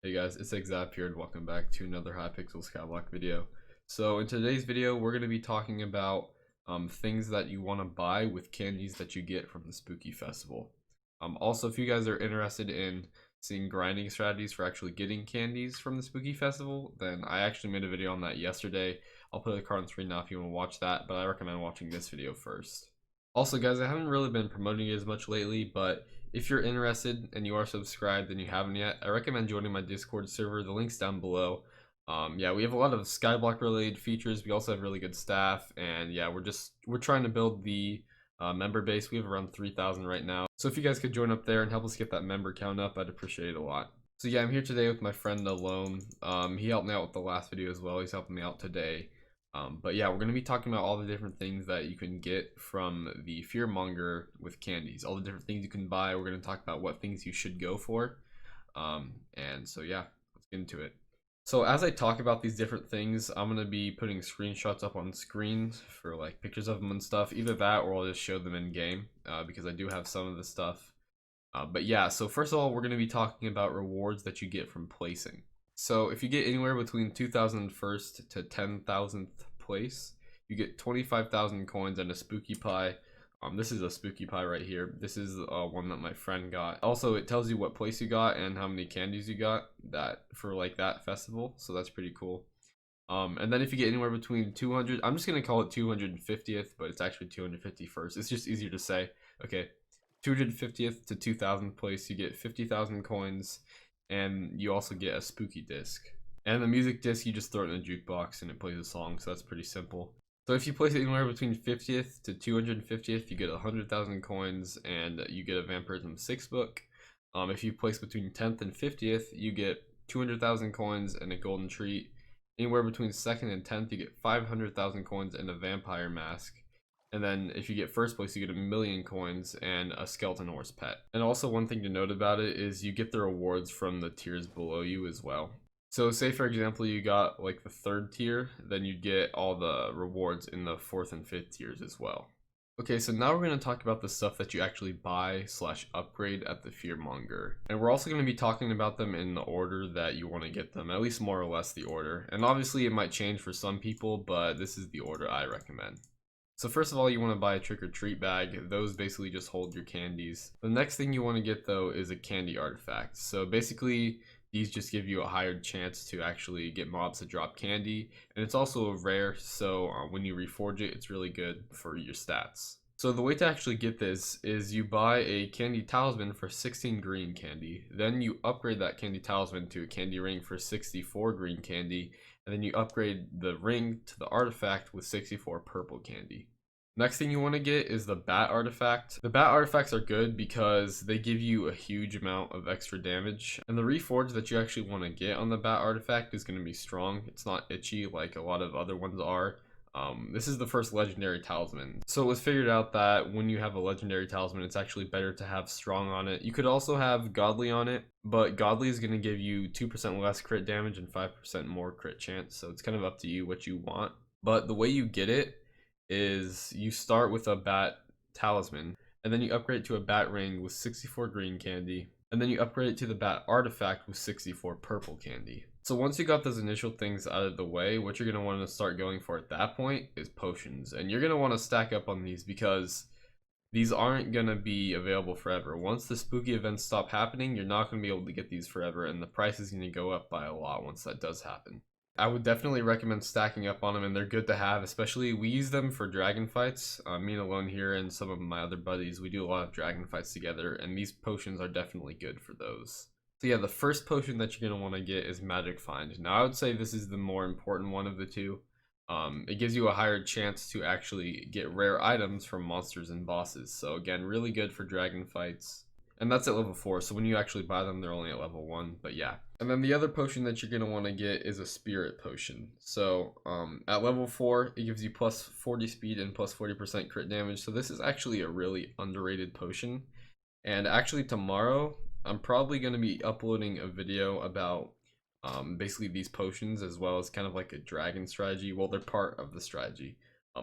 Hey guys, it's Zap here and welcome back to another Hypixel SkyBlock video. So in today's video, we're going to be talking about things that you want to buy with candies that you get from the Spooky Festival. Also, if you guys are interested in seeing grinding strategies for actually getting candies from the Spooky Festival, then I actually made a video on that yesterday. I'll put a card on the screen now if you want to watch that, but I recommend watching this video first. Also guys, I haven't really been promoting it as much lately, but if you're interested and you are subscribed and you haven't yet, I recommend joining my Discord server. The link's down below. Yeah, we have a lot of Skyblock related features. We also have really good staff, and yeah, we're trying to build the member base. We have around 3,000 right now. So if you guys could join up there and help us get that member count up, I'd appreciate it a lot. So yeah, I'm here today with my friend Alone. He helped me out with the last video as well. He's helping me out today. But yeah, we're going to be talking about all the different things that you can get from the Fearmonger with candies, all the different things you can buy. We're going to talk about what things you should go for. And so yeah, let's get into it. So as I talk about these different things, I'm going to be putting screenshots up on screen for like pictures of them and stuff. Either that or I'll just show them in game because I do have some of the stuff. But yeah, so first of all, we're going to be talking about rewards that you get from placing. So if you get anywhere between 2,001st to 10,000th place, you get 25,000 coins and a spooky pie. This is a spooky pie right here. This is one that my friend got. Also, it tells you what place you got and how many candies you got that for like that festival. So that's pretty cool. And then if you get anywhere between 200, I'm just gonna call it 250th, but it's actually 251st. It's just easier to say. Okay, 250th to 2,000th place, you get 50,000 coins. And you also get a spooky disc. And the music disc, you just throw it in a jukebox and it plays a song, so that's pretty simple. So if you place it anywhere between 50th to 250th, you get 100,000 coins and you get a Vampirism 6 book. If you place between 10th and 50th, you get 200,000 coins and a golden treat. Anywhere between 2nd and 10th, you get 500,000 coins and a vampire mask. And then if you get first place, you get 1,000,000 coins and a skeleton horse pet. And also one thing to note about it is you get the rewards from the tiers below you as well. So say for example, you got like the 3rd tier, then you get all the rewards in the 4th and 5th tiers as well. Okay, so now we're going to talk about the stuff that you actually buy / upgrade at the Fearmonger. And we're also going to be talking about them in the order that you want to get them, at least more or less the order. And obviously it might change for some people, but this is the order I recommend. So first of all, you want to buy a trick or treat bag. Those basically just hold your candies. The next thing you want to get though is a candy artifact. So basically these just give you a higher chance to actually get mobs to drop candy. And it's also a rare, so when you reforge it, it's really good for your stats. So the way to actually get this is you buy a candy talisman for 16 green candy. Then you upgrade that candy talisman to a candy ring for 64 green candy. And then you upgrade the ring to the artifact with 64 purple candy. Next thing you want to get is the bat artifact. The bat artifacts are good because they give you a huge amount of extra damage. And the reforge that you actually want to get on the bat artifact is going to be strong. It's not itchy like a lot of other ones are. This is the first legendary talisman. So it was figured out that when you have a legendary talisman, it's actually better to have strong on it. You could also have godly on it, but godly is going to give you 2% less crit damage and 5% more crit chance. So it's kind of up to you what you want. But the way you get it is you start with a bat talisman and then you upgrade to a bat ring with 64 green candy. And then you upgrade it to the bat artifact with 64 purple candy. So once you got those initial things out of the way, what you're going to want to start going for at that point is potions. And you're going to want to stack up on these because these aren't going to be available forever. Once the spooky events stop happening, you're not going to be able to get these forever. And the price is going to go up by a lot once that does happen. I would definitely recommend stacking up on them, and they're good to have, especially we use them for dragon fights. Me and Alone here and some of my other buddies, we do a lot of dragon fights together, and these potions are definitely good for those. So yeah, the first potion that you're going to want to get is Magic Find. Now I would say this is the more important one of the two. It gives you a higher chance to actually get rare items from monsters and bosses. So again, really good for dragon fights. And that's at level 4, so when you actually buy them, they're only at level 1, but yeah. And then the other potion that you're going to want to get is a Spirit Potion. So at level 4, it gives you plus 40 speed and plus 40% crit damage. So this is actually a really underrated potion. And actually tomorrow, I'm probably going to be uploading a video about basically these potions, as well as kind of like a dragon strategy. Well, they're part of the strategy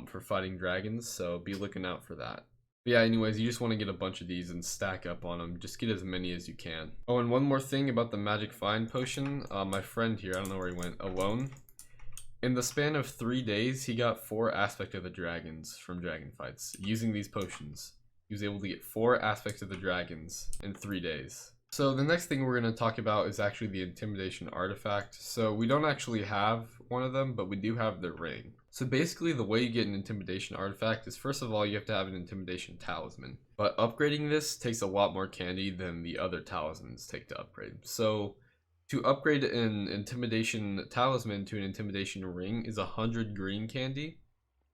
for fighting dragons, so be looking out for that. But yeah, anyways, you just want to get a bunch of these and stack up on them. Just get as many as you can. Oh, and one more thing about the magic find potion. My friend here, I don't know where he went, alone. In the span of 3 days, he got 4 aspect of the dragons from dragon fights using these potions. He was able to get 4 aspects of the dragons in 3 days. So the next thing we're going to talk about is actually the intimidation artifact. So we don't actually have one of them, but we do have the ring. So basically the way you get an intimidation artifact is, first of all, you have to have an intimidation talisman. But upgrading this takes a lot more candy than the other talismans take to upgrade. So to upgrade an intimidation talisman to an intimidation ring is 100 green candy.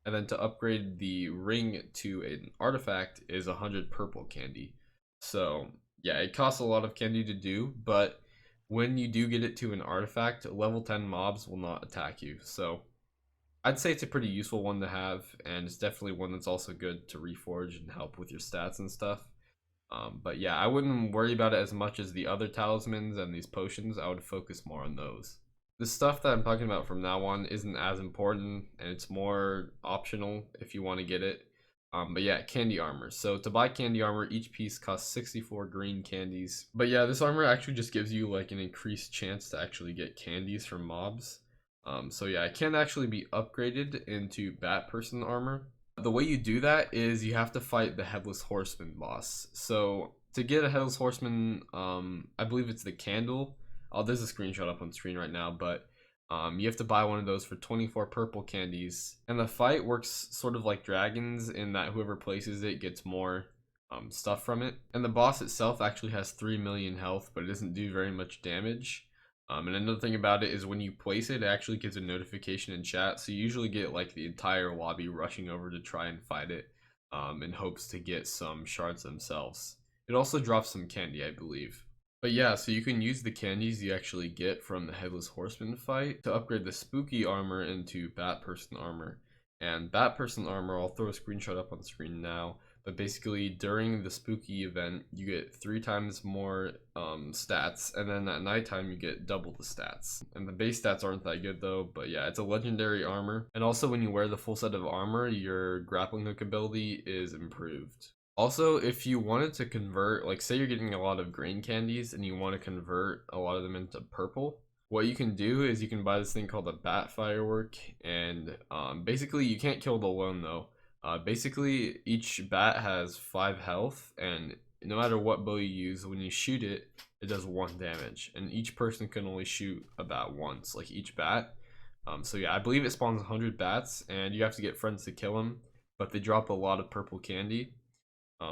And then to upgrade the ring to an artifact is 100 purple candy. So yeah, it costs a lot of candy to do, but when you do get it to an artifact, level 10 mobs will not attack you. So I'd say it's a pretty useful one to have, and it's definitely one that's also good to reforge and help with your stats and stuff. But yeah, I wouldn't worry about it as much as the other talismans and these potions. I would focus more on those. The stuff that I'm talking about from now on isn't as important, and it's more optional if you want to get it. But yeah, candy armor. So to buy candy armor, each piece costs 64 green candies. But yeah, this armor actually just gives you like an increased chance to actually get candies from mobs. So yeah, it can actually be upgraded into bat person armor. The way you do that is you have to fight the headless horseman boss. So to get a headless horseman, I believe it's the candle. Oh, there's a screenshot up on screen right now, but you have to buy one of those for 24 purple candies. And the fight works sort of like dragons in that whoever places it gets more stuff from it. And the boss itself actually has 3 million health, but it doesn't do very much damage. And another thing about it is when you place it, it actually gives a notification in chat. So you usually get like the entire lobby rushing over to try and fight it in hopes to get some shards themselves. It also drops some candy, I believe. But yeah, so you can use the candies you actually get from the Headless Horseman fight to upgrade the spooky armor into Bat Person armor. And Bat Person armor, I'll throw a screenshot up on screen now. But basically, during the spooky event, you get 3 times more stats, and then at nighttime you get double the stats. And the base stats aren't that good though, but yeah, it's a legendary armor. And also when you wear the full set of armor, your grappling hook ability is improved. Also, if you wanted to convert, like say you're getting a lot of green candies and you want to convert a lot of them into purple, what you can do is you can buy this thing called a bat firework, and basically you can't kill it alone though. Basically each bat has 5 health, and no matter what bow you use, when you shoot it, it does 1 damage, and each person can only shoot a bat once, like each bat. So yeah, I believe it spawns 100 bats, and you have to get friends to kill them, but they drop a lot of purple candy.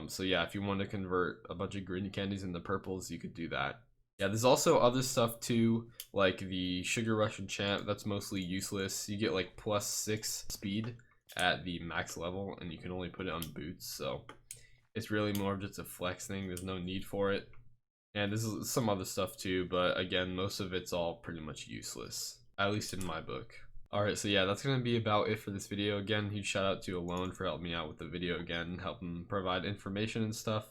So yeah, if you want to convert a bunch of green candies into purples, you could do that. Yeah, there's also other stuff too, like the Sugar Rush enchant. That's mostly useless. You get like +6 speed at the max level, and you can only put it on boots, so it's really more of just a flex thing. There's no need for it. And this is some other stuff too, but again, most of it's all pretty much useless, at least in my book. Alright, so yeah, that's going to be about it for this video. Again, huge shout out to Alone for helping me out with the video again, helping provide information and stuff.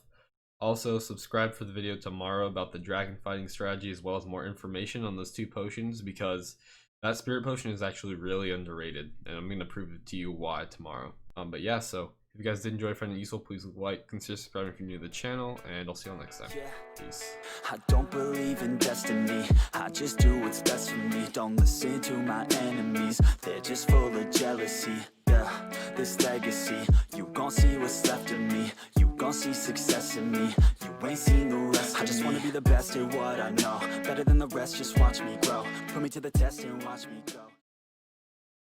Also, subscribe for the video tomorrow about the dragon fighting strategy, as well as more information on those 2 potions, because that spirit potion is actually really underrated, and I'm going to prove it to you why tomorrow. But yeah, so if you guys did enjoy finding it useful, please like, consider subscribing if you're new to the channel, and I'll see you all next time. Peace. I don't believe in destiny, I just do what's best for me. Don't listen to my enemies, they're just full of jealousy. Yeah, this legacy, you gon' see what's left of me. You gon' see success in me, you ain't seen the rest of me. I just wanna be the best at what I know, better than the rest, just watch me grow. Put me to the test and watch me go.